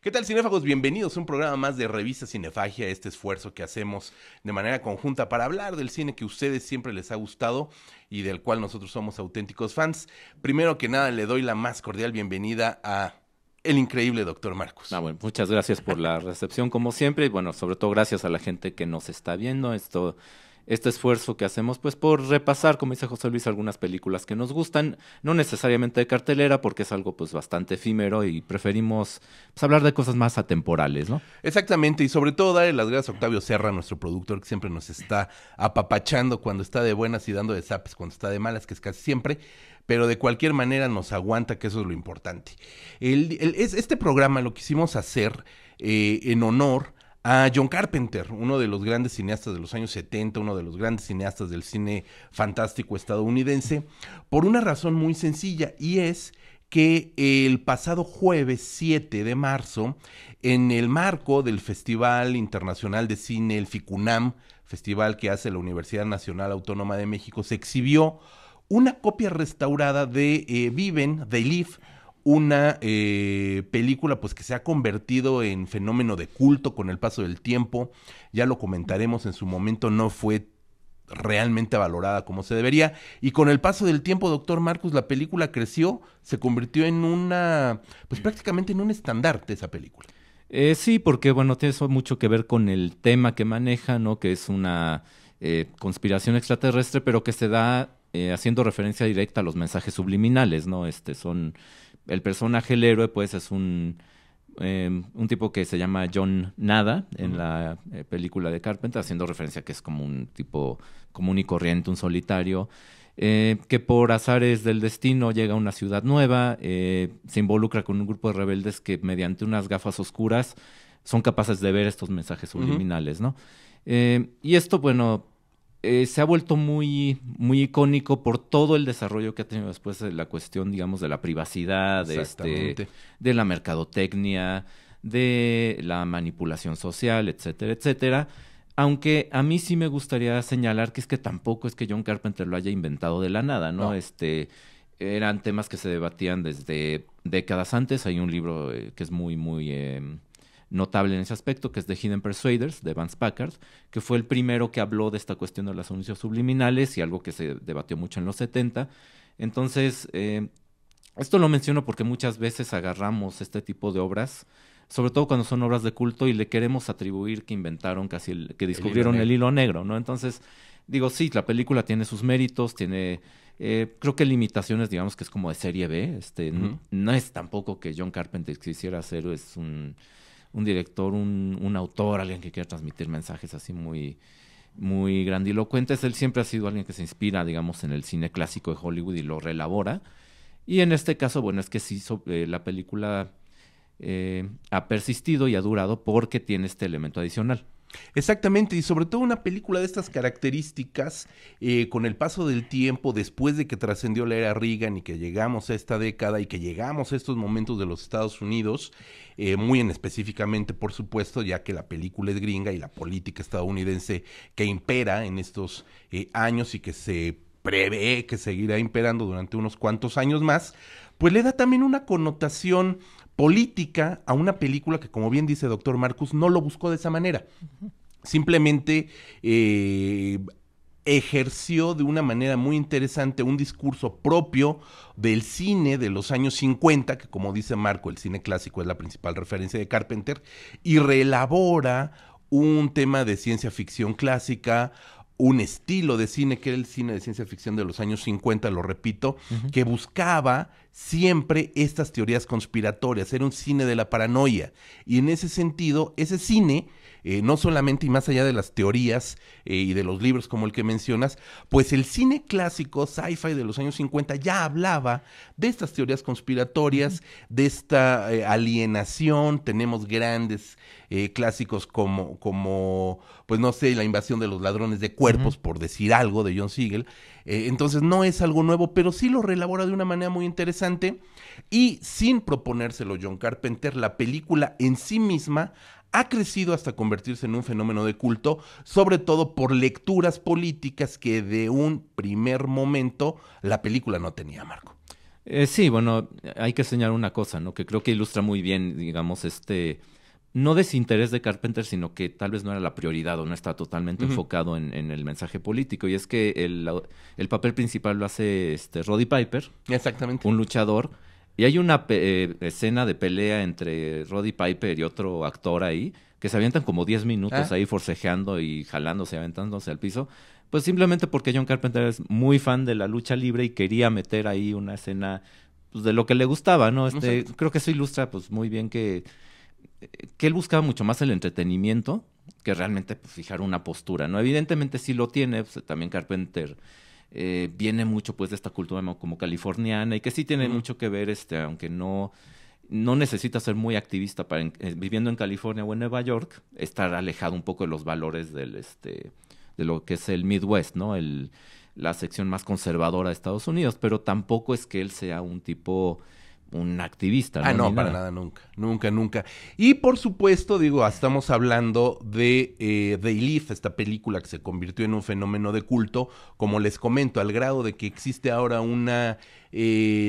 ¿Qué tal, cinéfagos? Bienvenidos a un programa más de Revista Cinefagia, este esfuerzo que hacemos de manera conjunta para hablar del cine que a ustedes siempre les ha gustado y del cual nosotros somos auténticos fans. Primero que nada, le doy la más cordial bienvenida a el increíble Dr. Marcus. Bueno, muchas gracias por la recepción, como siempre, y bueno, sobre todo gracias a la gente que nos está viendo. Este esfuerzo que hacemos, pues, por repasar, como dice José Luis, algunas películas que nos gustan, no necesariamente de cartelera, porque es algo, pues, bastante efímero y preferimos, pues, hablar de cosas más atemporales, ¿no? Exactamente, y sobre todo darle las gracias a Octavio Serra, nuestro productor, que siempre nos está apapachando cuando está de buenas y dando de zapes cuando está de malas, que es casi siempre, pero de cualquier manera nos aguanta, que eso es lo importante. Este programa lo quisimos hacer en honor a John Carpenter, uno de los grandes cineastas de los años 70, uno de los grandes cineastas del cine fantástico estadounidense, por una razón muy sencilla, y es que el pasado jueves 7 de marzo, en el marco del Festival Internacional de Cine, el FICUNAM, festival que hace la Universidad Nacional Autónoma de México, se exhibió una copia restaurada de Viven, They Live, una película pues que se ha convertido en fenómeno de culto con el paso del tiempo. Ya lo comentaremos, en su momento no fue realmente valorada como se debería, y con el paso del tiempo, doctor Marcus, la película creció, se convirtió en pues prácticamente en un estandarte esa película. Sí, porque, bueno, tiene eso mucho que ver con el tema que maneja, ¿no? Que es una conspiración extraterrestre, pero que se da haciendo referencia directa a los mensajes subliminales, ¿no? El personaje, el héroe, pues es un tipo que se llama John Nada en la película de Carpenter, haciendo referencia a que es como un tipo común y corriente, un solitario, que por azares del destino llega a una ciudad nueva, se involucra con un grupo de rebeldes que mediante unas gafas oscuras son capaces de ver estos mensajes subliminales, ¿no? Y esto, bueno, se ha vuelto muy, muy icónico por todo el desarrollo que ha tenido después de la cuestión, digamos, de la privacidad, de la mercadotecnia, de la manipulación social, etcétera, etcétera. Aunque a mí sí me gustaría señalar que es que tampoco es que John Carpenter lo haya inventado de la nada, ¿no? No. Eran temas que se debatían desde décadas antes. Hay un libro que es muy, muy notable en ese aspecto, que es The Hidden Persuaders, de Vance Packard, que fue el primero que habló de esta cuestión de los anuncios subliminales y algo que se debatió mucho en los 70. Entonces, esto lo menciono porque muchas veces agarramos este tipo de obras, sobre todo cuando son obras de culto, y le queremos atribuir que inventaron que descubrieron el hilo negro, ¿no? Entonces, digo, sí, la película tiene sus méritos, tiene... creo que limitaciones, digamos que es como de serie B. No es tampoco que John Carpenter quisiera hacer, es un director, un autor, alguien que quiera transmitir mensajes así muy, muy grandilocuentes. Él siempre ha sido alguien que se inspira, digamos, en el cine clásico de Hollywood y lo reelabora. Y en este caso, bueno, es que sí, la película ha persistido y ha durado porque tiene este elemento adicional. Exactamente, y sobre todo una película de estas características, con el paso del tiempo, después de que trascendió la era Reagan y que llegamos a esta década y que llegamos a estos momentos de los Estados Unidos, muy en específicamente, por supuesto, ya que la película es gringa y la política estadounidense que impera en estos años y que se prevé que seguirá imperando durante unos cuantos años más, pues le da también una connotación política a una película que, como bien dice doctor Marcus, no lo buscó de esa manera. Simplemente ejerció de una manera muy interesante un discurso propio del cine de los años 50, que, como dice Marco, el cine clásico es la principal referencia de Carpenter, y reelabora un tema de ciencia ficción clásica, un estilo de cine que era el cine de ciencia ficción de los años 50, lo repito, que buscaba siempre estas teorías conspiratorias, era un cine de la paranoia, y en ese sentido, ese cine, no solamente y más allá de las teorías y de los libros como el que mencionas, pues el cine clásico, sci-fi de los años 50 ya hablaba de estas teorías conspiratorias, de esta alienación. Tenemos grandes clásicos como, pues no sé, La invasión de los ladrones de cuerpos, por decir algo, de John Siegel. Entonces no es algo nuevo, pero sí lo reelabora de una manera muy interesante, y sin proponérselo John Carpenter, la película en sí misma ha crecido hasta convertirse en un fenómeno de culto, sobre todo por lecturas políticas que de un primer momento la película no tenía, Marco. Sí, bueno, hay que señalar una cosa, ¿no? Que creo que ilustra muy bien, digamos, no desinterés de Carpenter, sino que tal vez no era la prioridad o no está totalmente Ujú. enfocado en el mensaje político. Y es que el papel principal lo hace Roddy Piper, Exactamente. un luchador. Y hay una escena de pelea entre Roddy Piper y otro actor ahí, que se avientan como 10 minutos Ah, ahí forcejeando y jalándose, aventándose al piso. Pues simplemente porque John Carpenter es muy fan de la lucha libre y quería meter ahí una escena pues, de lo que le gustaba, ¿no? exacto. Creo que eso ilustra pues muy bien que él buscaba mucho más el entretenimiento que realmente pues, fijar una postura, ¿no? Evidentemente sí lo tiene, pues, también Carpenter viene mucho pues de esta cultura como californiana y que sí tiene Ujú. mucho que ver, aunque no necesita ser muy activista para viviendo en California o en Nueva York, estar alejado un poco de los valores de lo que es el Midwest, ¿no? La sección más conservadora de Estados Unidos, pero tampoco es que él sea un activista, Ah, ¿no? Ni no, para nada. nada, nunca, nunca, nunca. Y por supuesto, digo, estamos hablando de They Live, esta película que se convirtió en un fenómeno de culto, como les comento, al grado de que existe ahora una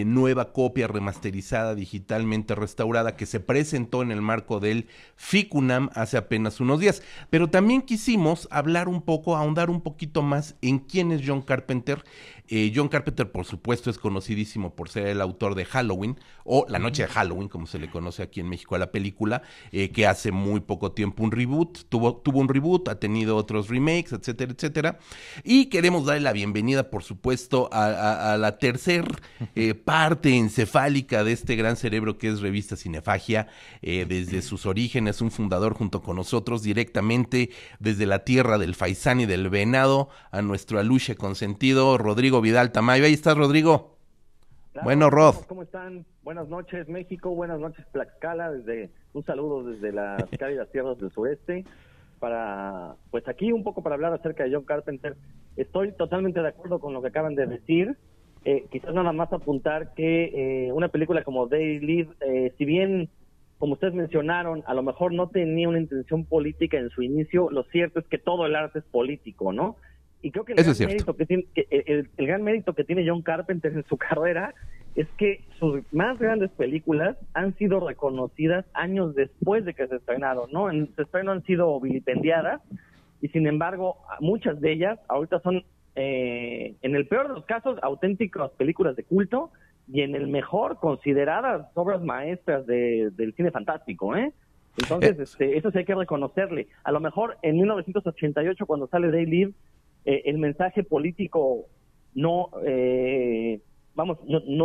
nueva copia remasterizada, digitalmente restaurada, que se presentó en el marco del FICUNAM hace apenas unos días. Pero también quisimos hablar un poco, ahondar un poquito más en quién es John Carpenter. John Carpenter, por supuesto, es conocidísimo por ser el autor de Halloween, o La Noche de Halloween, como se le conoce aquí en México a la película, que hace muy poco tiempo un reboot, tuvo un reboot, ha tenido otros remakes, etcétera, etcétera. Y queremos darle la bienvenida, por supuesto, a la tercer parte encefálica de este gran cerebro que es Revista Cinefagia, desde sus orígenes, un fundador junto con nosotros, directamente desde la tierra del faisán y del venado, a nuestro aluche consentido, Rodrigo Vidal Tamayo. Ahí estás, Rodrigo. Claro, Bueno, aquí Rod. estamos. ¿Cómo están? Buenas noches, México. Buenas noches, Tlaxcala. Un saludo desde las cálidas tierras del sureste. Pues aquí un poco para hablar acerca de John Carpenter. Estoy totalmente de acuerdo con lo que acaban de decir. Quizás nada más apuntar que una película como They Live, si bien, como ustedes mencionaron, a lo mejor no tenía una intención política en su inicio, lo cierto es que todo el arte es político, ¿no? Y creo que Eso es cierto. el gran mérito que tiene John Carpenter en su carrera es que sus más grandes películas han sido reconocidas años después de que se estrenaron, ¿no? En su estreno han sido vilipendiadas y sin embargo muchas de ellas ahorita son, en el peor de los casos, auténticas películas de culto y en el mejor consideradas obras maestras del cine fantástico, ¿eh? Eh, Entonces, eso sí hay que reconocerle. A lo mejor en 1988, cuando sale They Live, el mensaje político no,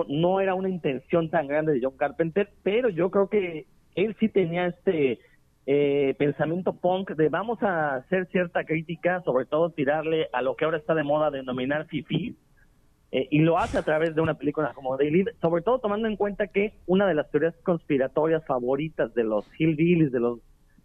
no era una intención tan grande de John Carpenter, pero yo creo que él sí tenía pensamiento punk de vamos a hacer cierta crítica, sobre todo tirarle a lo que ahora está de moda denominar fifí, y lo hace a través de una película como They Live, sobre todo tomando en cuenta que una de las teorías conspiratorias favoritas de los hillbillies, de los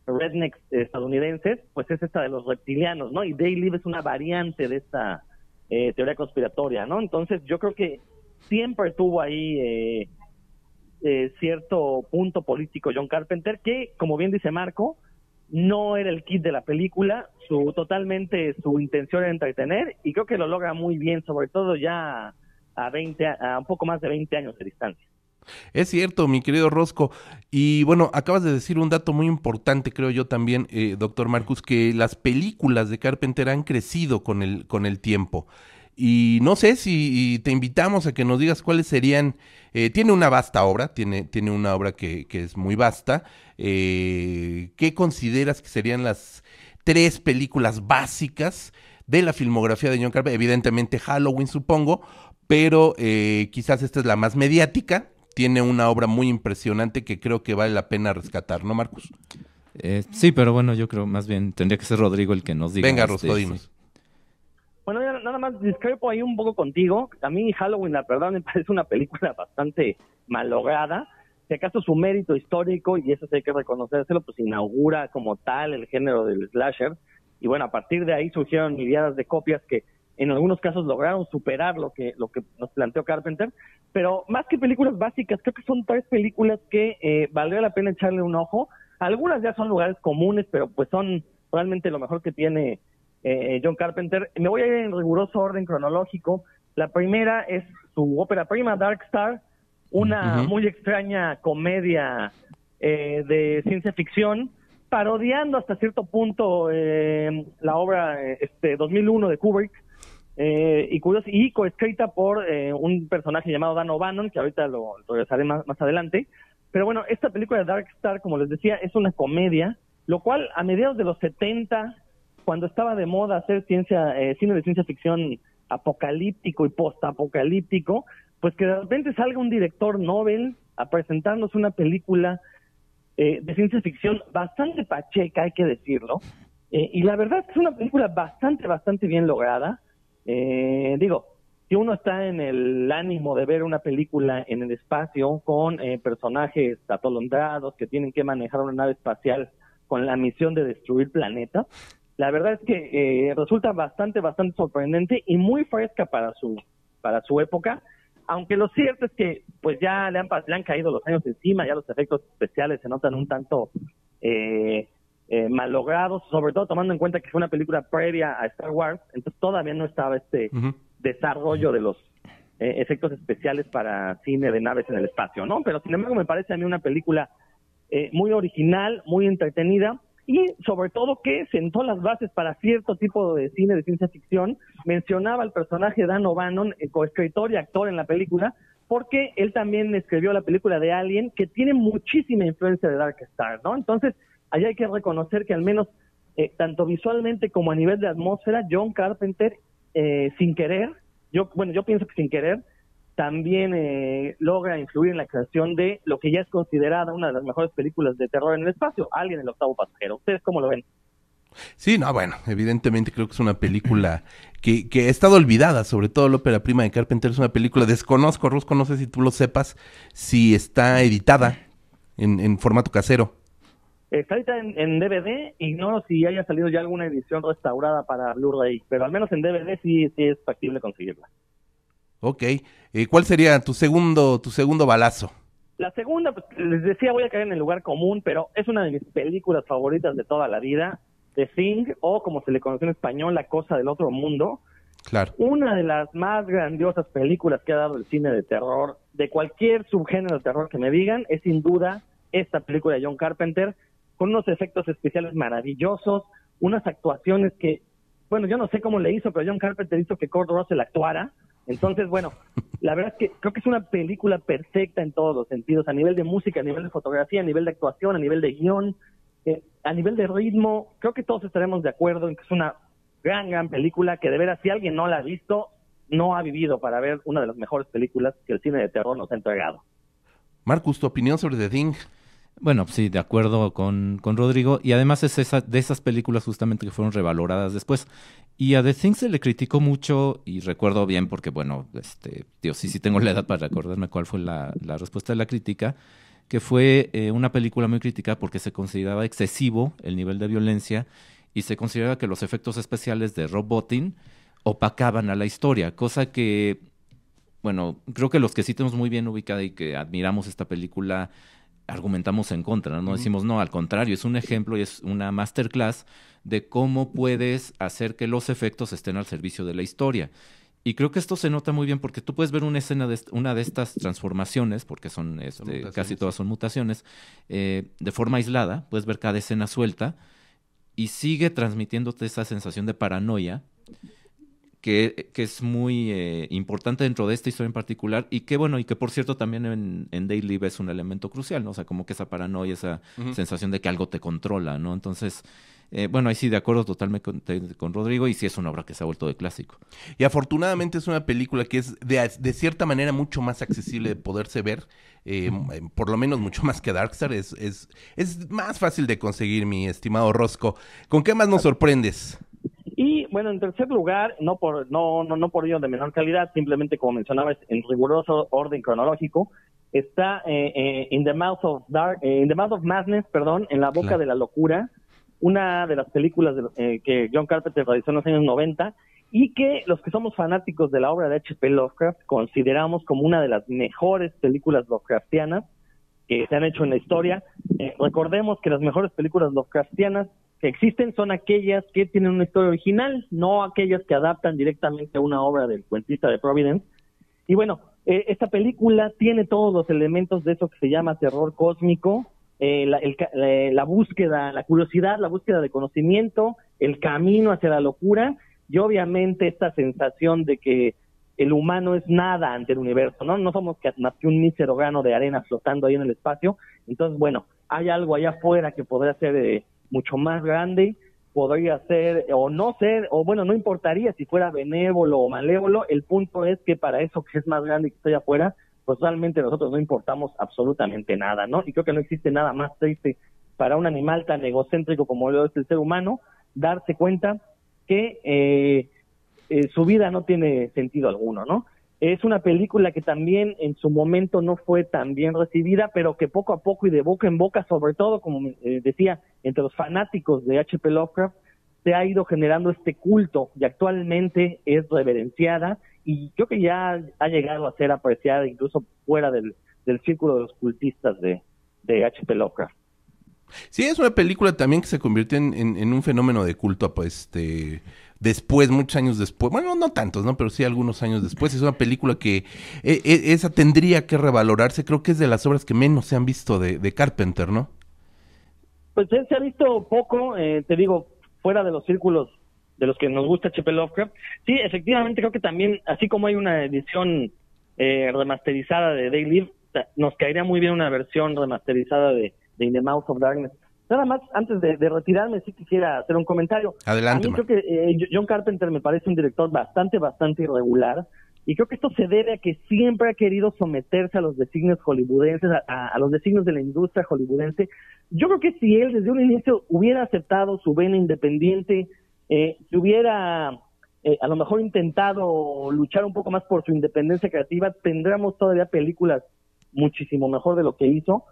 rednecks estadounidenses, pues es esta de los reptilianos, ¿no? Y They Live es una variante de esta teoría conspiratoria, ¿no? Entonces yo creo que siempre tuvo ahí cierto punto político John Carpenter, que, como bien dice Marco, no era el kit de la película, totalmente su intención era entretener, y creo que lo logra muy bien, sobre todo ya a un poco más de 20 años de distancia. Es cierto, mi querido Rosco. Y bueno, acabas de decir un dato muy importante, creo yo también, doctor Marcus, que las películas de Carpenter han crecido con el tiempo. Y no sé si y te invitamos a que nos digas cuáles serían. Tiene una vasta obra, tiene una obra que es muy vasta. ¿Qué consideras que serían las tres películas básicas de la filmografía de John Carpenter? Evidentemente Halloween, supongo, pero quizás esta es la más mediática. Tiene una obra muy impresionante que creo que vale la pena rescatar, ¿no, Marcus? Sí, pero bueno, yo creo más bien tendría que ser Rodrigo el que nos diga. Venga, Rosco, Sí. dinos. Bueno, ya nada más discrepo ahí un poco contigo. A mí Halloween, la verdad, me parece una película bastante malograda. Si acaso su mérito histórico, y eso sí hay que reconocérselo, pues inaugura como tal el género del slasher. Y bueno, a partir de ahí surgieron miliadas de copias que en algunos casos lograron superar lo que nos planteó Carpenter. Pero más que películas básicas, creo que son tres películas que valdría la pena echarle un ojo. Algunas ya son lugares comunes, pero pues son realmente lo mejor que tiene John Carpenter. Me voy a ir en riguroso orden cronológico. La primera es su ópera prima, Dark Star, una muy extraña comedia de ciencia ficción, parodiando hasta cierto punto la obra 2001 de Kubrick, y coescrita por un personaje llamado Dan O'Bannon, que ahorita lo regresaré más adelante. Pero bueno, esta película de Dark Star, como les decía, es una comedia, lo cual a mediados de los 70, cuando estaba de moda hacer cine de ciencia ficción apocalíptico y postapocalíptico, pues que de repente salga un director Nobel a presentarnos una película de ciencia ficción bastante pacheca, hay que decirlo, y la verdad es que es una película bastante bien lograda. Digo, si uno está en el ánimo de ver una película en el espacio con personajes atolondrados que tienen que manejar una nave espacial con la misión de destruir planetas, la verdad es que resulta bastante sorprendente y muy fresca para su época, aunque lo cierto es que pues ya le han caído los años encima, ya los efectos especiales se notan un tanto mal logrados, sobre todo tomando en cuenta que fue una película previa a Star Wars, entonces todavía no estaba desarrollo de los efectos especiales para cine de naves en el espacio, ¿no? Pero sin embargo me parece a mí una película muy original, muy entretenida, y sobre todo que sentó las bases para cierto tipo de cine de ciencia ficción. Mencionaba al personaje Dan O'Bannon, coescritor y actor en la película, porque él también escribió la película de Alien, que tiene muchísima influencia de Dark Star, ¿no? Entonces, allá hay que reconocer que al menos, tanto visualmente como a nivel de atmósfera, John Carpenter, sin querer, yo pienso que sin querer, también logra influir en la creación de lo que ya es considerada una de las mejores películas de terror en el espacio, Alien, el octavo pasajero. ¿Ustedes cómo lo ven? Sí, no, bueno, evidentemente creo que es una película que ha estado olvidada, sobre todo la ópera prima de Carpenter. Es una película, desconozco, Rusco, no sé si tú lo sepas, si está editada en formato casero. Está ahorita en DVD, ignoro si haya salido ya alguna edición restaurada para Blu-ray, pero al menos en DVD sí es factible conseguirla. Ok, ¿cuál sería tu segundo balazo? La segunda, pues les decía, voy a caer en el lugar común, pero es una de mis películas favoritas de toda la vida, The Thing, o como se le conoce en español, La cosa del otro mundo. Claro. Una de las más grandiosas películas que ha dado el cine de terror, de cualquier subgénero de terror que me digan, es sin duda esta película de John Carpenter, con unos efectos especiales maravillosos, unas actuaciones que, bueno, yo no sé cómo le hizo, pero John Carpenter hizo que Kurt Russell actuara. Entonces, bueno, la verdad es que creo que es una película perfecta en todos los sentidos, a nivel de música, a nivel de fotografía, a nivel de actuación, a nivel de guión, a nivel de ritmo. Creo que todos estaremos de acuerdo en que es una gran película que de veras, si alguien no la ha visto, no ha vivido para ver una de las mejores películas que el cine de terror nos ha entregado. Marcus, ¿tu opinión sobre The Thing? Bueno, sí, de acuerdo con Rodrigo. Y además es de esas películas justamente que fueron revaloradas después. Y a The Thing se le criticó mucho, y recuerdo bien porque, bueno, sí tengo la edad para recordarme cuál fue la respuesta de la crítica, que fue una película muy criticada porque se consideraba excesivo el nivel de violencia y se consideraba que los efectos especiales de Rob Bottin opacaban a la historia, cosa que, bueno, creo que los que sí tenemos muy bien ubicada y que admiramos esta película argumentamos en contra, ¿no? Decimos, no, al contrario, es un ejemplo y es una masterclass de cómo puedes hacer que los efectos estén al servicio de la historia. Y creo que esto se nota muy bien porque tú puedes ver una escena de una de estas transformaciones, porque son casi todas son mutaciones, de forma aislada, puedes ver cada escena suelta y sigue transmitiéndote esa sensación de paranoia que es muy importante dentro de esta historia en particular y que, bueno, y que por cierto también en They Live es un elemento crucial, ¿no? O sea, como que esa paranoia, esa sensación de que algo te controla, ¿no? Entonces, bueno, ahí sí, de acuerdo totalmente con Rodrigo, y sí es una obra que se ha vuelto de clásico. Y afortunadamente es una película que es de cierta manera mucho más accesible de poderse ver, por lo menos mucho más que Darkstar, es más fácil de conseguir, mi estimado Rosco. ¿Con qué más nos sorprendes? Y bueno, en tercer lugar, no por ello de menor calidad, simplemente como mencionaba, en riguroso orden cronológico, está In the Mouth of Madness, En la boca de la locura, una de las películas que John Carpenter realizó en los años 90 y que los que somos fanáticos de la obra de H.P. Lovecraft consideramos como una de las mejores películas Lovecraftianas que se han hecho en la historia. Recordemos que las mejores películas Lovecraftianas que existen son aquellas que tienen una historia original, no aquellas que adaptan directamente a una obra del cuentista de Providence. Y bueno, Esta película tiene todos los elementos de eso que se llama terror cósmico, la búsqueda, la curiosidad, la búsqueda de conocimiento, el camino hacia la locura y obviamente esta sensación de que el humano es nada ante el universo, ¿no? No somos más que un mísero grano de arena flotando ahí en el espacio. Entonces, bueno, hay algo allá afuera que podría ser mucho más grande, podría ser o no ser, o bueno, no importaría si fuera benévolo o malévolo. El punto es que para eso que es más grande y que está allá afuera, pues realmente nosotros no importamos absolutamente nada, ¿no? Y creo que no existe nada más triste para un animal tan egocéntrico como lo es el ser humano, darse cuenta que su vida no tiene sentido alguno, ¿no? Es una película que también en su momento no fue tan bien recibida, pero que poco a poco y de boca en boca, sobre todo, como decía, entre los fanáticos de H.P. Lovecraft, se ha ido generando este culto y actualmente es reverenciada y creo que ya ha llegado a ser apreciada incluso fuera del círculo de los cultistas de H.P. Lovecraft. Sí, es una película también que se convirtió en un fenómeno de culto, pues, después, muchos años después, bueno, no tantos, ¿no? Pero sí algunos años después. Es una película que esa tendría que revalorarse. Creo que es de las obras que menos se han visto de Carpenter, ¿no? Pues se ha visto poco, te digo, fuera de los círculos de los que nos gusta H.P. Lovecraft. Sí, efectivamente, creo que también, así como hay una edición remasterizada de They Live, nos caería muy bien una versión remasterizada de In the Mouth of Darkness. Nada más, antes de retirarme, sí quisiera hacer un comentario. Adelante. A mí creo que John Carpenter me parece un director bastante irregular, y creo que esto se debe a que siempre ha querido someterse a los designios hollywoodenses, a los designios de la industria hollywoodense. Yo creo que si él desde un inicio hubiera aceptado su vena independiente, si hubiera a lo mejor intentado luchar un poco más por su independencia creativa, tendríamos todavía películas muchísimo mejor de lo que hizo.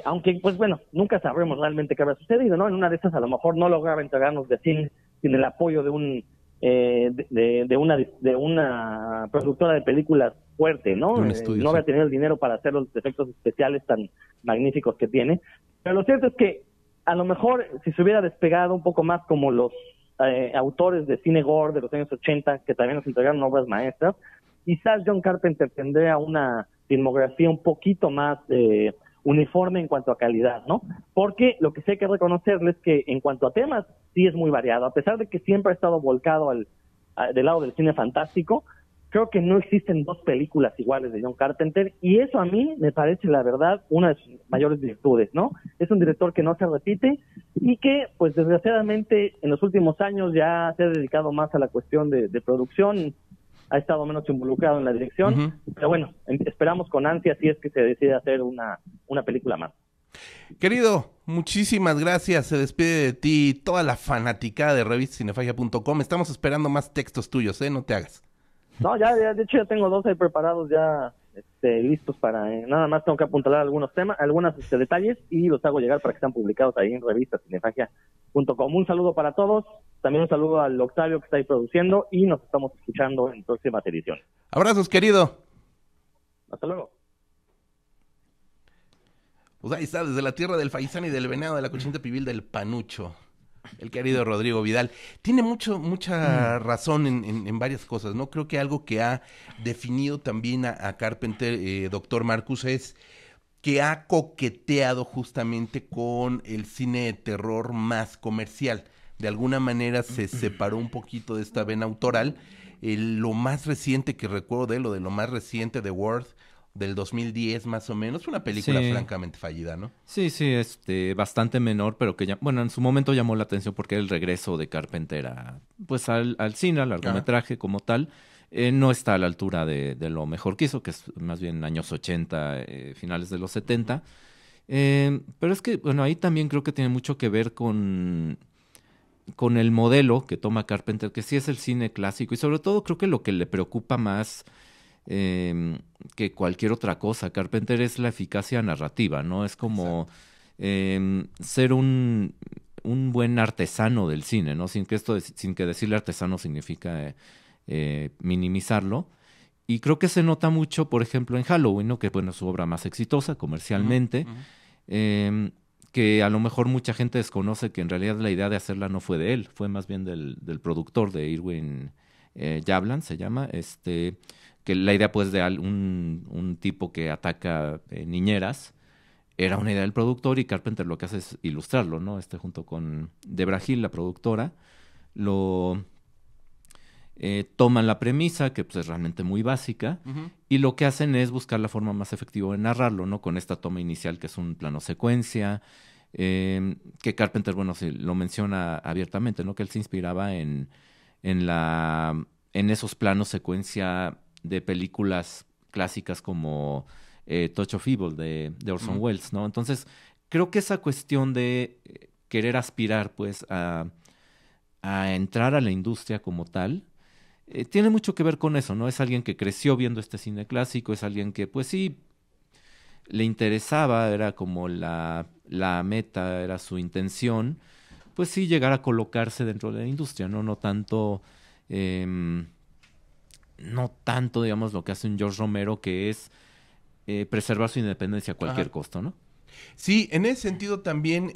Aunque, pues bueno, nunca sabremos realmente qué habrá sucedido, ¿no? En una de esas a lo mejor no lograba entregarnos de cine sin el apoyo de una productora de películas fuerte, ¿no? No había tenido el dinero para hacer los efectos especiales tan magníficos que tiene. Pero lo cierto es que a lo mejor si se hubiera despegado un poco más como los autores de cine gore de los años 80, que también nos entregaron obras maestras, quizás John Carpenter tendría una filmografía un poquito más uniforme en cuanto a calidad, ¿no? Porque lo que sí hay que reconocerle es que en cuanto a temas, sí es muy variado. A pesar de que siempre ha estado volcado del lado del cine fantástico, creo que no existen dos películas iguales de John Carpenter, y eso a mí me parece, la verdad, una de sus mayores virtudes, ¿no? Es un director que no se repite y que, pues desgraciadamente, en los últimos años ya se ha dedicado más a la cuestión de producción, ha estado menos involucrado en la dirección, pero bueno, esperamos con ansia si es que se decide hacer una película más. Querido, muchísimas gracias. Se despide de ti toda la fanaticada de revistacinefagia.com. Estamos esperando más textos tuyos, no te hagas. No, ya de hecho ya tengo 2 ahí preparados, ya listos para, nada más tengo que apuntalar algunos temas, algunos detalles, y los hago llegar para que sean publicados ahí en revistacinefagia.com. Un saludo para todos, también un saludo al Octavio que está ahí produciendo, y nos estamos escuchando en próximas ediciones. Abrazos, querido. Hasta luego. Pues ahí está, desde la tierra del faisán y del venado, de la cochinita pibil del panucho, el querido Rodrigo Vidal. Tiene mucha razón en varias cosas, ¿no? Creo que algo que ha definido también a Carpenter, doctor Marcus, es que ha coqueteado justamente con el cine de terror más comercial. De alguna manera se separó un poquito de esta vena autoral. Lo más reciente que recuerdo de lo más reciente de Worth, del 2010 más o menos, una película francamente fallida, ¿no? Sí, bastante menor, pero que ya, bueno, en su momento llamó la atención porque era el regreso de Carpenter al cine, al largometraje como tal. No está a la altura de lo mejor que hizo, que es más bien años 80, finales de los 70. Pero es que, bueno, ahí también creo que tiene mucho que ver con el modelo que toma Carpenter, que sí es el cine clásico, y sobre todo creo que lo que le preocupa más que cualquier otra cosa Carpenter es la eficacia narrativa, ¿no? Es como ser un buen artesano del cine, ¿no? Sin que decirle artesano significa minimizarlo. Y creo que se nota mucho, por ejemplo, en Halloween, ¿no? Que bueno, es su obra más exitosa comercialmente, que a lo mejor mucha gente desconoce que en realidad la idea de hacerla no fue de él, fue más bien del productor, de Irwin Yablans, se llama, que la idea pues de un tipo que ataca niñeras era una idea del productor, y Carpenter lo que hace es ilustrarlo, ¿no? Junto con Debra Hill, la productora, lo toman la premisa, que pues, es realmente muy básica, y lo que hacen es buscar la forma más efectiva de narrarlo, ¿no? Con esta toma inicial que es un plano secuencia, que Carpenter, bueno, sí, lo menciona abiertamente, ¿no? Que él se inspiraba en esos planos secuencia de películas clásicas como Touch of Evil de Orson Welles, ¿no? Entonces, creo que esa cuestión de querer aspirar, pues, a entrar a la industria como tal, tiene mucho que ver con eso, ¿no? Es alguien que creció viendo este cine clásico, es alguien que, pues sí, le interesaba, era como la meta, era su intención, pues sí, llegar a colocarse dentro de la industria, ¿no? No tanto, digamos, lo que hace un George Romero, que es preservar su independencia a cualquier costo, ¿no? Sí, en ese sentido también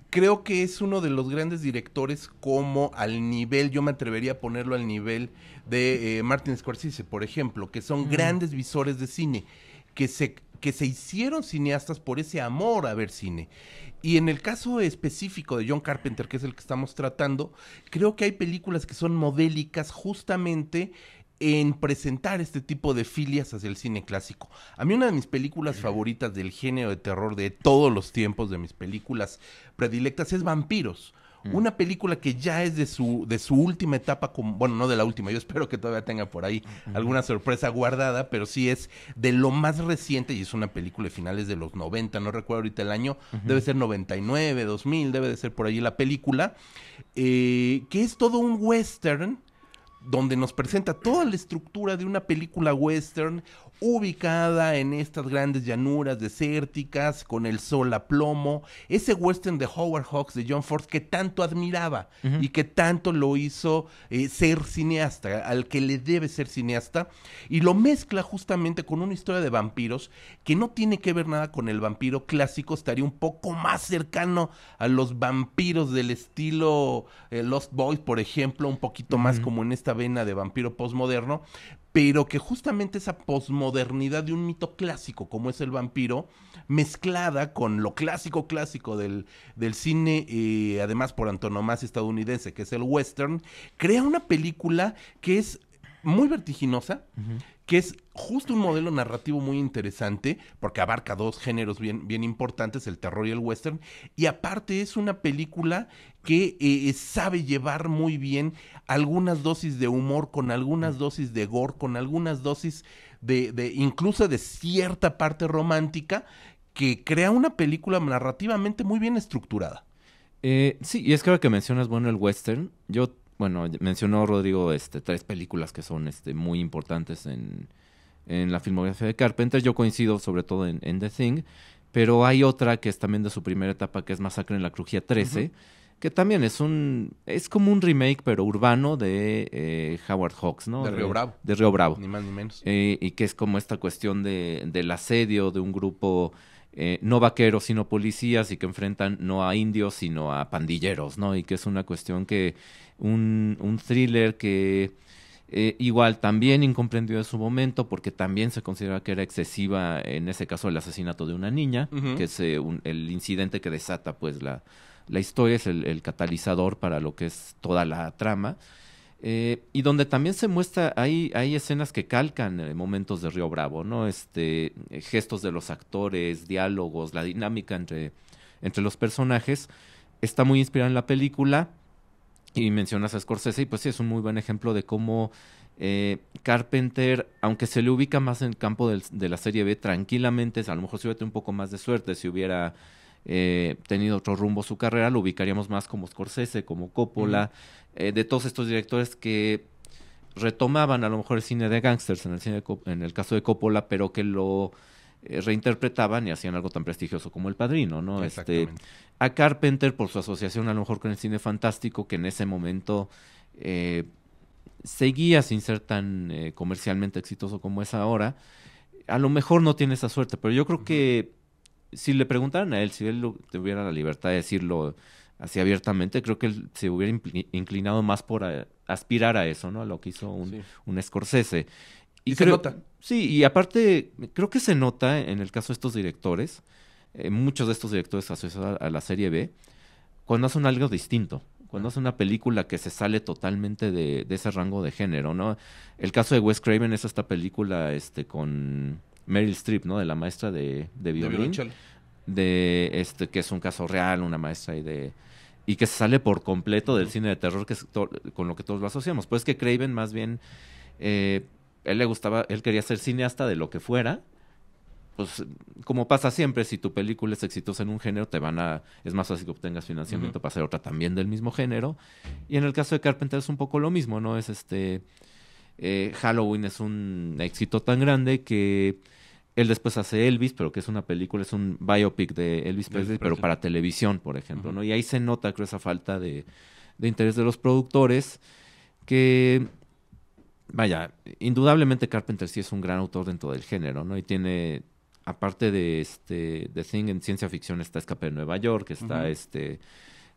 creo que es uno de los grandes directores como al nivel, yo me atrevería a ponerlo al nivel de Martin Scorsese, por ejemplo, que son grandes visores de cine, que se hicieron cineastas por ese amor a ver cine. Y en el caso específico de John Carpenter, que es el que estamos tratando, creo que hay películas que son modélicas justamente en presentar este tipo de filias hacia el cine clásico. A mí una de mis películas favoritas del género de terror de todos los tiempos, de mis películas predilectas, es Vampiros. Una película que ya es de su última etapa, bueno, no de la última, yo espero que todavía tenga por ahí alguna sorpresa guardada, pero sí es de lo más reciente, y es una película de finales de los 90, no recuerdo ahorita el año, debe ser 99, 2000, debe de ser por ahí la película, que es todo un western, donde nos presenta toda la estructura de una película western ubicada en estas grandes llanuras desérticas, con el sol a plomo, ese western de Howard Hawks, de John Ford, que tanto admiraba y que tanto lo hizo ser cineasta, al que le debe ser cineasta, y lo mezcla justamente con una historia de vampiros que no tiene que ver nada con el vampiro clásico, estaría un poco más cercano a los vampiros del estilo Lost Boys, por ejemplo, un poquito más como en esta vena de vampiro postmoderno, pero que justamente esa posmodernidad de un mito clásico como es el vampiro, mezclada con lo clásico del cine, además por antonomasia estadounidense, que es el western, crea una película que es muy vertiginosa, que es justo un modelo narrativo muy interesante, porque abarca dos géneros bien importantes, el terror y el western, y aparte es una película que sabe llevar muy bien algunas dosis de humor, con algunas dosis de gore, con algunas dosis de incluso de cierta parte romántica, que crea una película narrativamente muy bien estructurada. Sí, y es que ahora que mencionas, bueno, el western, mencionó Rodrigo 3 películas que son muy importantes en la filmografía de Carpenter. Yo coincido sobre todo en The Thing, pero hay otra que es también de su primera etapa, que es Masacre en la Crujía 13, que también es como un remake, pero urbano, de Howard Hawks, ¿no? De Río Bravo. De Río Bravo. Ni más ni menos. Y que es como esta cuestión del asedio de un grupo no vaqueros, sino policías, y que enfrentan no a indios, sino a pandilleros, ¿no? Y que es una cuestión que un thriller que igual también incomprendido en su momento, porque también se considera que era excesiva, en ese caso el asesinato de una niña, que es el incidente que desata pues la historia, es el catalizador para lo que es toda la trama. Y donde también se muestra, hay escenas que calcan momentos de Río Bravo, ¿no? Gestos de los actores, diálogos, la dinámica entre los personajes, está muy inspirada en la película. Y mencionas a Scorsese, y pues sí, es un muy buen ejemplo de cómo Carpenter, aunque se le ubica más en el campo de la serie B, tranquilamente, a lo mejor si hubiera tenido un poco más de suerte, si hubiera tenido otro rumbo su carrera, lo ubicaríamos más como Scorsese, como Coppola, de todos estos directores que retomaban a lo mejor el cine de gángsters en el caso de Coppola, pero que lo reinterpretaban y hacían algo tan prestigioso como El Padrino, ¿no? A Carpenter, por su asociación a lo mejor con el cine fantástico, que en ese momento seguía sin ser tan comercialmente exitoso como es ahora, a lo mejor no tiene esa suerte, pero yo creo que si le preguntaran a él, si él tuviera la libertad de decirlo así abiertamente, creo que él se hubiera inclinado más por aspirar a eso, ¿no? A lo que hizo un Scorsese. Y se nota. Sí, y aparte, creo que se nota en el caso de estos directores, muchos de estos directores asociados a la serie B, cuando hacen algo distinto, cuando hacen una película que se sale totalmente de ese rango de género, ¿no? El caso de Wes Craven es esta película con Meryl Streep, ¿no? De la maestra de violín. Que es un caso real, una maestra y que se sale por completo del cine de terror, que es con lo que todos lo asociamos. Pues que Craven más bien, él quería ser cineasta de lo que fuera. Pues como pasa siempre, si tu película es exitosa en un género, es más fácil que obtengas financiamiento para hacer otra también del mismo género. Y en el caso de Carpenter es un poco lo mismo, ¿no? Halloween es un éxito tan grande que él después hace Elvis, pero que es una película, es un biopic de Elvis Presley, pero para televisión, por ejemplo, ¿no? Y ahí se nota, creo, esa falta de interés de los productores, que, vaya, indudablemente Carpenter sí es un gran autor dentro del género, ¿no? Y tiene, aparte de The Thing en ciencia ficción, está Escape de Nueva York, está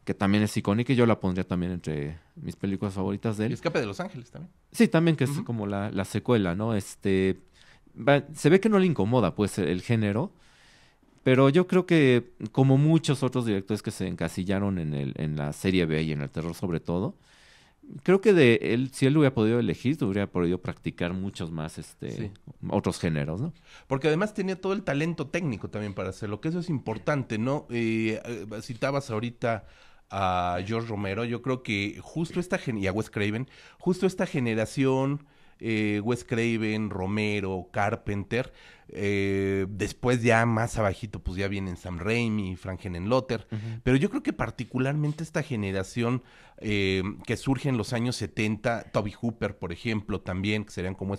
que también es icónica y yo la pondría también entre mis películas favoritas de él. Y Escape de Los Ángeles también. Sí, también, que es como la secuela, ¿no? Se ve que no le incomoda, pues, el género, pero yo creo que, como muchos otros directores que se encasillaron en la serie B y en el terror sobre todo, creo que si él hubiera podido elegir, hubiera podido practicar muchos más otros géneros, ¿no? Porque además tenía todo el talento técnico también para hacerlo, que eso es importante, ¿no? Citabas ahorita a George Romero, yo creo que justo y a Wes Craven, justo esta generación, Wes Craven, Romero, Carpenter, después ya más abajito pues ya vienen Sam Raimi, Frank Henenlotter, pero yo creo que particularmente esta generación que surge en los años 70, Toby Hooper, por ejemplo, también, que serían como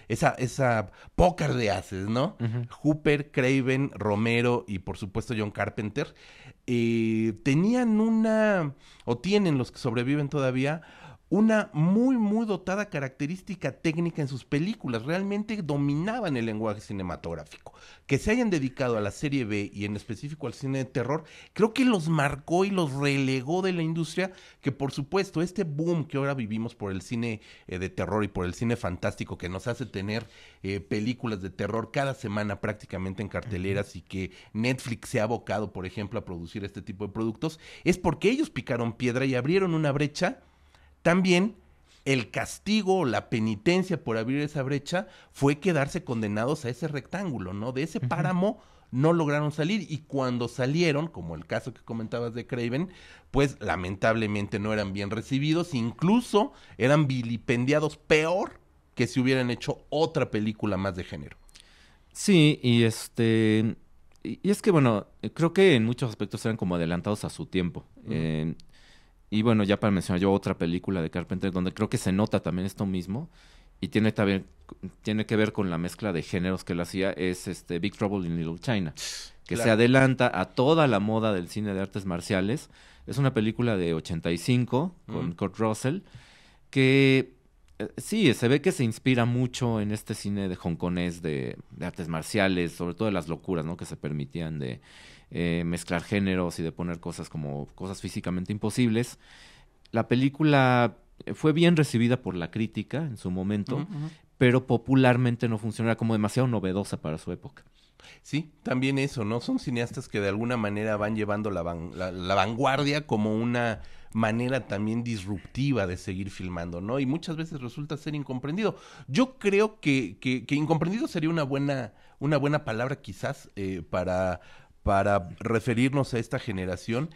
esa pócar de haces, ¿no? Hooper, Craven, Romero y por supuesto John Carpenter, tienen los que sobreviven todavía, una muy, muy dotada característica técnica en sus películas. Realmente dominaban el lenguaje cinematográfico. Que se hayan dedicado a la serie B y en específico al cine de terror, creo que los marcó y los relegó de la industria, que por supuesto este boom que ahora vivimos por el cine de terror y por el cine fantástico, que nos hace tener películas de terror cada semana prácticamente en carteleras, y que Netflix se ha abocado, por ejemplo, a producir este tipo de productos, es porque ellos picaron piedra y abrieron una brecha. También el castigo o la penitencia por abrir esa brecha fue quedarse condenados a ese rectángulo, ¿no? De ese páramo no lograron salir, y cuando salieron, como el caso que comentabas de Craven, pues lamentablemente no eran bien recibidos, incluso eran vilipendiados peor que si hubieran hecho otra película más de género. Sí, y es que, bueno, creo que en muchos aspectos eran como adelantados a su tiempo. Y bueno, ya para mencionar yo otra película de Carpenter donde creo que se nota también esto mismo, y tiene que ver con la mezcla de géneros que él hacía, es Big Trouble in Little China, que se adelanta a toda la moda del cine de artes marciales. Es una película de 85 con Kurt Russell, que sí, se ve que se inspira mucho en este cine de hongkonés de artes marciales, sobre todo de las locuras, ¿no? Que se permitían de mezclar géneros y de poner cosas físicamente imposibles. La película fue bien recibida por la crítica en su momento, pero popularmente no funcionó, era como demasiado novedosa para su época. Sí, también eso, ¿no? Son cineastas que de alguna manera van llevando la vanguardia como una manera también disruptiva de seguir filmando, ¿no? Y muchas veces resulta ser incomprendido. Yo creo que incomprendido sería una buena palabra quizás para referirnos a esta generación.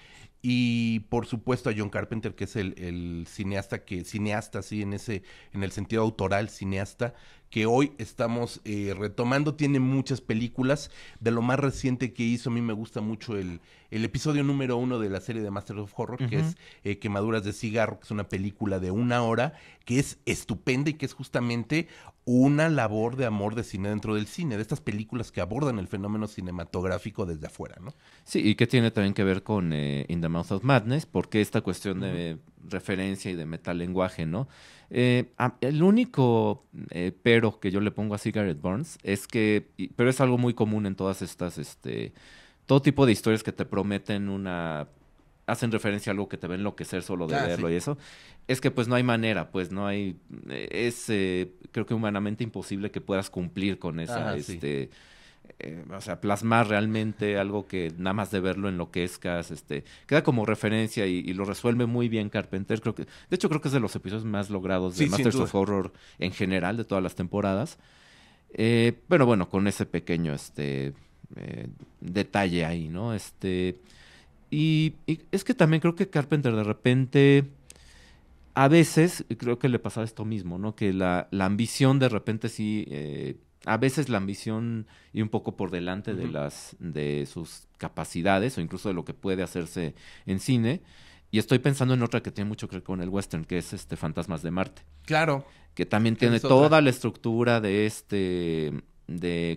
Y por supuesto a John Carpenter, que es el cineasta sí, en el sentido autoral, cineasta, que hoy estamos retomando. Tiene muchas películas. De lo más reciente que hizo, a mí me gusta mucho el episodio número 1 de la serie de Master of Horror, que es Quemaduras de Cigarro, que es una película de 1 hora, que es estupenda y que es justamente una labor de amor de cine dentro del cine, de estas películas que abordan el fenómeno cinematográfico desde afuera, ¿no? Sí, y que tiene también que ver con In the Mouth of Madness, porque esta cuestión de referencia y de metalenguaje, ¿no? El único pero que yo le pongo a Cigarette Burns es pero es algo muy común en todas estas, todo tipo de historias que te prometen una hacen referencia a algo que te va a enloquecer solo de verlo sí. y eso, es que pues no hay manera, pues no hay, es creo que humanamente imposible que puedas cumplir con esa, Sí. o sea, plasmar realmente algo que nada más de verlo enloquezcas, queda como referencia y lo resuelve muy bien Carpenter, de hecho creo que es de los episodios más logrados de Sí, sin Masters duda. of Horror en general, de todas las temporadas, pero bueno, con ese pequeño, detalle ahí, ¿no? Y es que también creo que Carpenter de repente, a veces, creo que le pasaba esto mismo, ¿no? Que la ambición de repente sí, a veces la ambición y un poco por delante de sus capacidades o incluso de lo que puede hacerse en cine. Y estoy pensando en otra que tiene mucho que ver con el western, que es Fantasmas de Marte, Claro. que también Que tiene es otra. toda la estructura de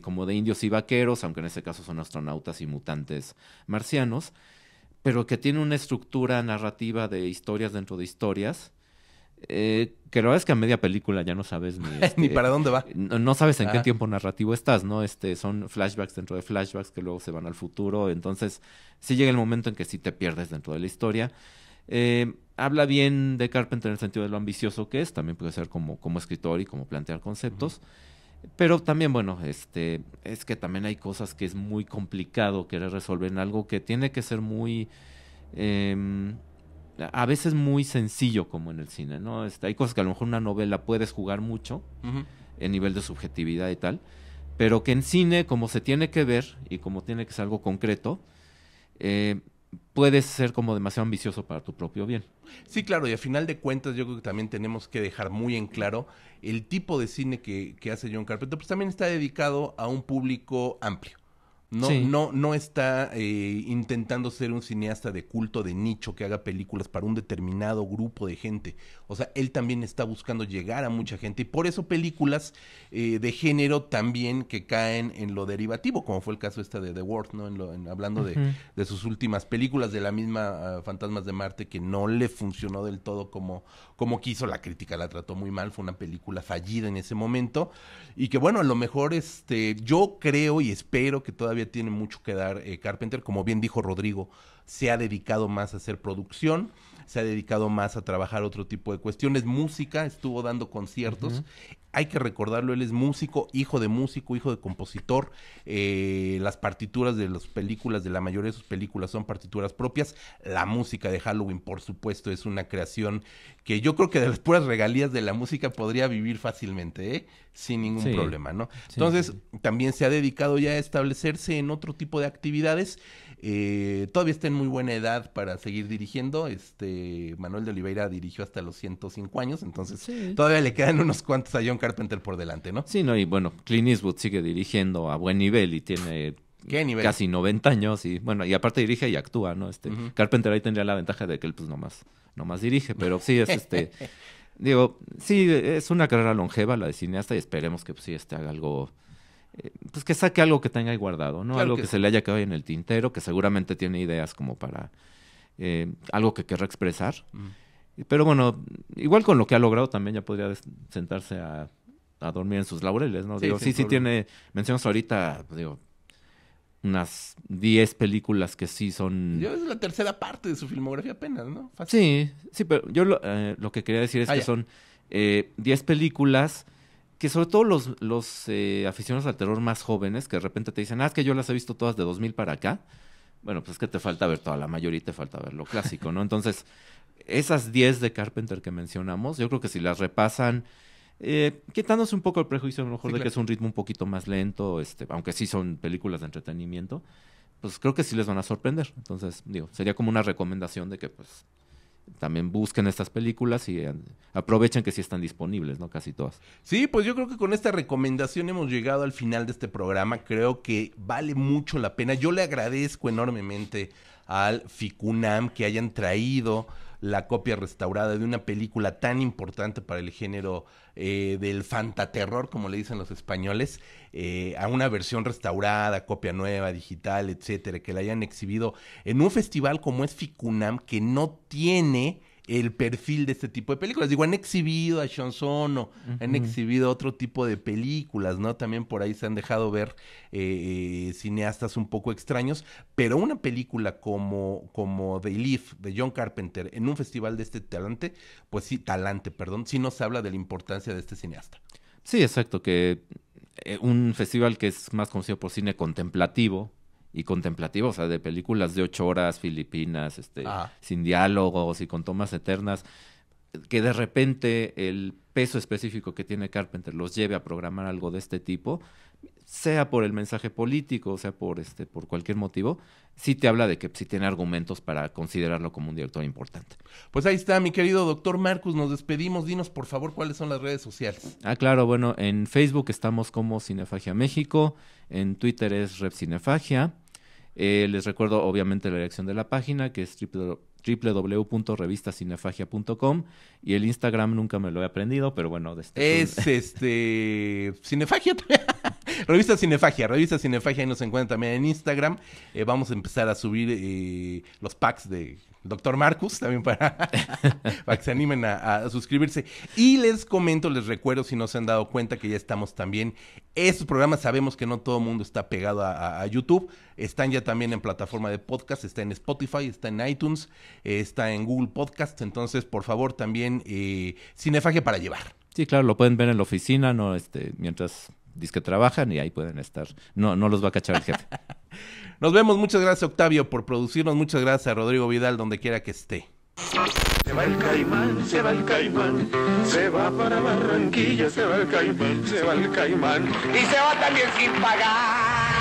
como de indios y vaqueros, aunque en este caso son astronautas y mutantes marcianos, pero que tiene una estructura narrativa de historias dentro de historias, que la verdad es que a media película ya no sabes ni, Ni para dónde va. no sabes en qué Ajá. tiempo narrativo estás, ¿no? Son flashbacks dentro de flashbacks que luego se van al futuro, entonces sí llega el momento en que sí te pierdes dentro de la historia. Habla bien de Carpenter en el sentido de lo ambicioso que es, también puede ser como escritor y como plantear conceptos. Pero también, bueno, es que también hay cosas que es muy complicado querer resolver en algo que tiene que ser muy, a veces muy sencillo como en el cine, ¿no? Hay cosas que a lo mejor una novela puedes jugar mucho en nivel de subjetividad y tal, pero que en cine, como se tiene que ver y como tiene que ser algo concreto, puedes ser como demasiado ambicioso para tu propio bien. Sí, claro, y a final de cuentas yo creo que también tenemos que dejar muy en claro el tipo de cine que hace John Carpenter, pues también está dedicado a un público amplio. No, Sí. no está intentando ser un cineasta de culto, de nicho, que haga películas para un determinado grupo de gente. O sea, él también está buscando llegar a mucha gente y por eso películas de género también que caen en lo derivativo, como fue el caso de The Ward, ¿no? Hablando de sus últimas películas, de la misma Fantasmas de Marte, que no le funcionó del todo como quiso, la crítica la trató muy mal, fue una película fallida en ese momento y que bueno, a lo mejor yo creo y espero que todavía tiene mucho que dar Carpenter, como bien dijo Rodrigo, se ha dedicado más a hacer producción, se ha dedicado más a trabajar otro tipo de cuestiones, música, estuvo dando conciertos, hay que recordarlo, él es músico, hijo de compositor, las partituras de las películas, de la mayoría de sus películas son partituras propias, la música de Halloween, por supuesto, es una creación que yo creo que de las puras regalías de la música podría vivir fácilmente, sin ningún problema, ¿no? Sí, Entonces, sí. también se ha dedicado ya a establecerse en otro tipo de actividades, todavía está en muy buena edad para seguir dirigiendo, Manuel de Oliveira dirigió hasta los 105 años, entonces Sí. todavía le quedan unos cuantos a John Carpenter por delante, ¿no? Sí, no, y bueno, Clint Eastwood sigue dirigiendo a buen nivel y tiene ¿Qué nivel? casi 90 años y bueno, y aparte dirige y actúa, ¿no? Carpenter ahí tendría la ventaja de que él pues nomás dirige, pero sí es digo, sí, es una carrera longeva la de cineasta y esperemos que pues, sí haga algo, pues que saque algo que tenga ahí guardado, ¿no? Claro Algo que que sí. se le haya quedado ahí en el tintero, que seguramente tiene ideas como para algo que querrá expresar. Pero bueno, igual con lo que ha logrado también ya podría sentarse a dormir en sus laureles, ¿no? Sí, Digo, sin sí problema. tiene, mencionas ahorita, pues, digo, unas 10 películas que sí son... Es la tercera parte de su filmografía apenas, ¿no? Fácil. Sí, pero yo lo que quería decir es que Ya. son 10 películas que sobre todo los aficionados al terror más jóvenes, que de repente te dicen, es que yo las he visto todas de 2000 para acá. Bueno, pues es que te falta ver toda la mayoría y te falta ver lo clásico, ¿no? Entonces, esas 10 de Carpenter que mencionamos, yo creo que si las repasan, quitándose un poco el prejuicio a lo mejor Sí, de que claro. es un ritmo un poquito más lento, aunque sí son películas de entretenimiento, pues creo que sí les van a sorprender. Entonces, digo, sería como una recomendación de que pues también busquen estas películas y aprovechen que sí están disponibles, ¿no? Casi todas. Sí, pues yo creo que con esta recomendación hemos llegado al final de este programa. Creo que vale mucho la pena. Yo le agradezco enormemente al FICUNAM que hayan traído la copia restaurada de una película tan importante para el género del fantaterror, como le dicen los españoles, a una versión restaurada, copia nueva, digital, etcétera, que la hayan exhibido en un festival como es FICUNAM, que no tiene el perfil de este tipo de películas. Digo, han exhibido a Sean Sono, han exhibido otro tipo de películas, ¿no? También por ahí se han dejado ver cineastas un poco extraños, pero una película como The Leaf de John Carpenter en un festival de este sí nos habla de la importancia de este cineasta. Sí, exacto, que un festival que es más conocido por cine contemplativo, o sea, de películas de 8 horas filipinas, sin diálogos y con tomas eternas, que de repente el peso específico que tiene Carpenter los lleve a programar algo de este tipo, sea por el mensaje político, o sea por cualquier motivo, sí te habla de que sí tiene argumentos para considerarlo como un director importante. Pues ahí está, mi querido doctor Marcus, nos despedimos. Dinos, por favor, cuáles son las redes sociales. Claro, bueno, en Facebook estamos como Cinefagia México, en Twitter es Rep Cinefagia. Les recuerdo, obviamente, la dirección de la página, que es www.revistacinefagia.com, y el Instagram nunca me lo he aprendido, pero bueno. Cinefagia. Revista Cinefagia, ahí nos encuentran también en Instagram. Vamos a empezar a subir los packs de Dr. Marcus, también para que se animen a suscribirse. Y les recuerdo, si no se han dado cuenta, que ya estamos también. Estos programas sabemos que no todo el mundo está pegado a YouTube. Están ya también en plataforma de podcast, está en Spotify, está en iTunes, está en Google Podcast. Entonces, por favor, también Cinefagia para llevar. Sí, claro, lo pueden ver en la oficina, no mientras que trabajan, y ahí pueden estar. No los va a cachar el jefe. Nos vemos. Muchas gracias, Octavio, por producirnos. Muchas gracias a Rodrigo Vidal, donde quiera que esté. Se va el Caimán, se va el Caimán, se va para Barranquilla, se va el Caimán, se va el Caimán. Y se va también sin pagar.